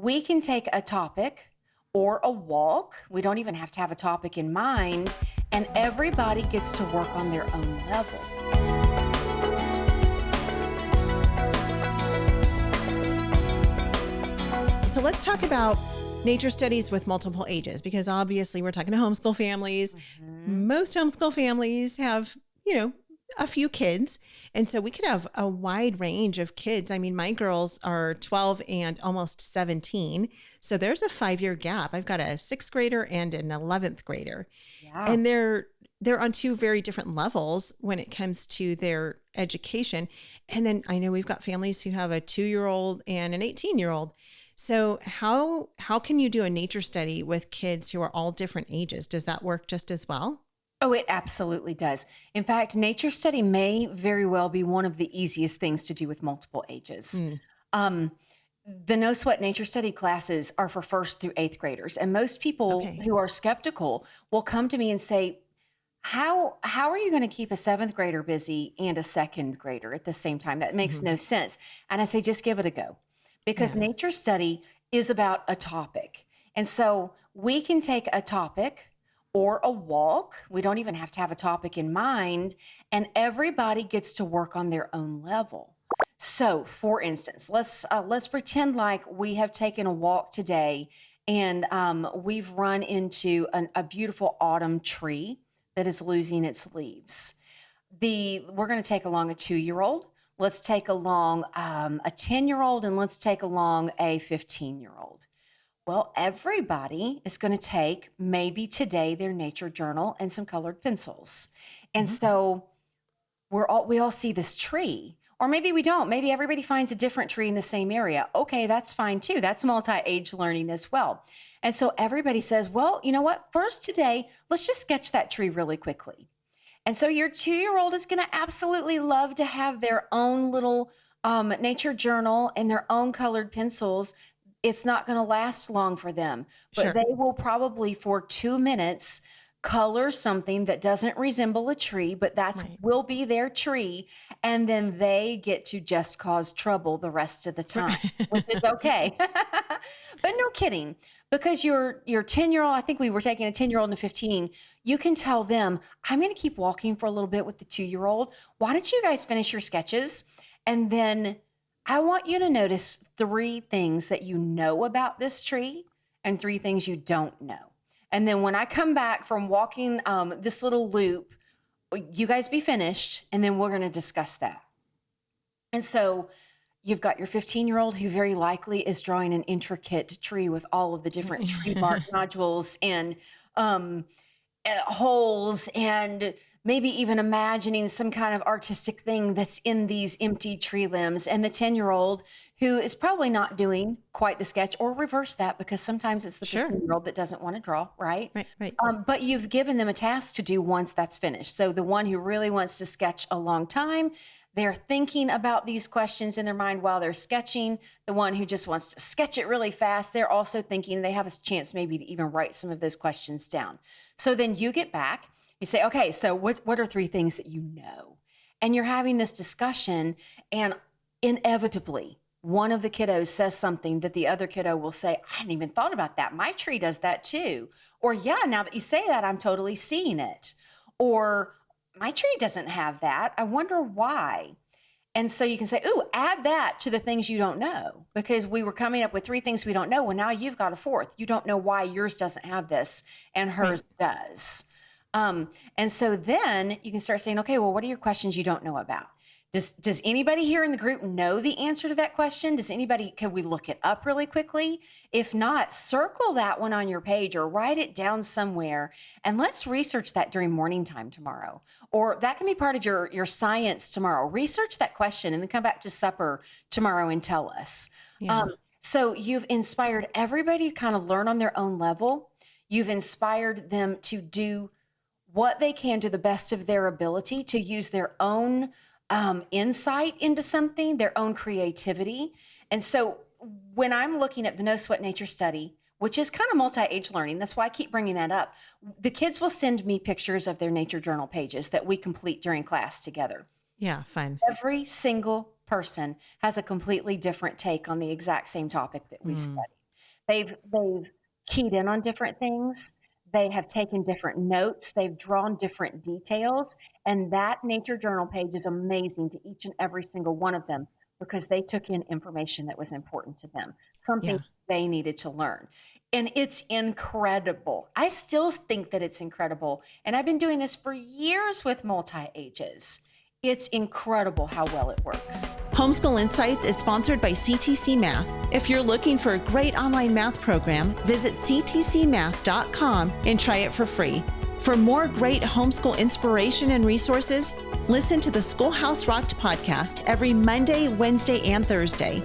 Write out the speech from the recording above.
we can take a topic or a walk. We don't even have to have a topic in mind, and everybody gets to work on their own level. So let's talk about nature studies with multiple ages, because obviously we're talking to homeschool families. Most homeschool families have, a few kids. And so we could have a wide range of kids. I mean, my girls are 12 and almost 17. So there's a 5-year gap. I've got a 6th grader and an 11th grader. Yeah. And they're on two very different levels when it comes to their education. And then I know we've got families who have a 2-year-old and an 18-year-old. So how can you do a nature study with kids who are all different ages? Does that work just as well? Oh, it absolutely does. In fact, nature study may very well be one of the easiest things to do with multiple ages. The No Sweat Nature Study classes are for 1st through 8th graders. And most people who are skeptical will come to me and say, how are you going to keep a 7th grader busy and a 2nd grader at the same time? That makes no sense. And I say, just give it a go. Because nature study is about a topic. And so we can take a topic or a walk. We don't even have to have a topic in mind, and everybody gets to work on their own level. So for instance, let's pretend like we have taken a walk today and we've run into a beautiful autumn tree that is losing its leaves. We're going to take along a 2-year-old. Let's take along a 10-year-old, and let's take along a 15-year-old. Well, everybody is going to take maybe today their nature journal and some colored pencils. And so we all see this tree, or maybe we don't. Maybe everybody finds a different tree in the same area. Okay, that's fine too. That's multi-age learning as well. And so everybody says, well, you know what? First today, let's just sketch that tree really quickly. And so your 2-year-old is going to absolutely love to have their own little nature journal and their own colored pencils. It's not going to last long for them, but they will probably for 2 minutes color something that doesn't resemble a tree, but will be their tree. And then they get to just cause trouble the rest of the time, which is okay. But no kidding, because your 10-year-old, I think we were taking a 10-year-old and a 15, you can tell them, I'm going to keep walking for a little bit with the 2-year-old. Why don't you guys finish your sketches? And then I want you to notice 3 things that you know about this tree and 3 things you don't know. And then when I come back from walking this little loop, you guys be finished, and then we're going to discuss that. And so you've got your 15-year-old who very likely is drawing an intricate tree with all of the different tree bark nodules and holes, and maybe even imagining some kind of artistic thing that's in these empty tree limbs. And the 10-year-old who is probably not doing quite the sketch, or reverse that, because sometimes it's the 15-year-old that doesn't want to draw, right? Right. But you've given them a task to do once that's finished. So the one who really wants to sketch a long time, they're thinking about these questions in their mind while they're sketching. The one who just wants to sketch it really fast, they're also thinking, they have a chance maybe to even write some of those questions down. So then you get back, you say, okay, so what are 3 things that you know? And you're having this discussion, and inevitably, one of the kiddos says something that the other kiddo will say, I hadn't even thought about that. My tree does that too. Or, yeah, now that you say that, I'm totally seeing it. Or, my tree doesn't have that. I wonder why. And so you can say, ooh, add that to the things you don't know, because we were coming up with 3 things we don't know. Well, now you've got a 4th. You don't know why yours doesn't have this and hers does. And so then you can start saying, okay, well, what are your questions you don't know about? Does anybody here in the group know the answer to that question? Can we look it up really quickly? If not, circle that one on your page or write it down somewhere, and let's research that during morning time tomorrow. Or that can be part of your science tomorrow. Research that question and then come back to supper tomorrow and tell us. Yeah. So you've inspired everybody to kind of learn on their own level. You've inspired them to do what they can to the best of their ability, to use their own insight into something, their own creativity. And so when I'm looking at the No Sweat Nature Study, which is kind of multi-age learning, that's why I keep bringing that up, the kids will send me pictures of their nature journal pages that we complete during class together. Yeah, fun. Every single person has a completely different take on the exact same topic that we've studied. They've keyed in on different things. They have taken different notes. They've drawn different details. And that nature journal page is amazing to each and every single one of them because they took in information that was important to them, something they needed to learn. And it's incredible. I still think that it's incredible. And I've been doing this for years with multi-ages. It's incredible how well it works. Homeschool Insights is sponsored by CTC Math. If you're looking for a great online math program, visit ctcmath.com and try it for free. For more great homeschool inspiration and resources, listen to the Schoolhouse Rocked podcast every Monday, Wednesday, and Thursday.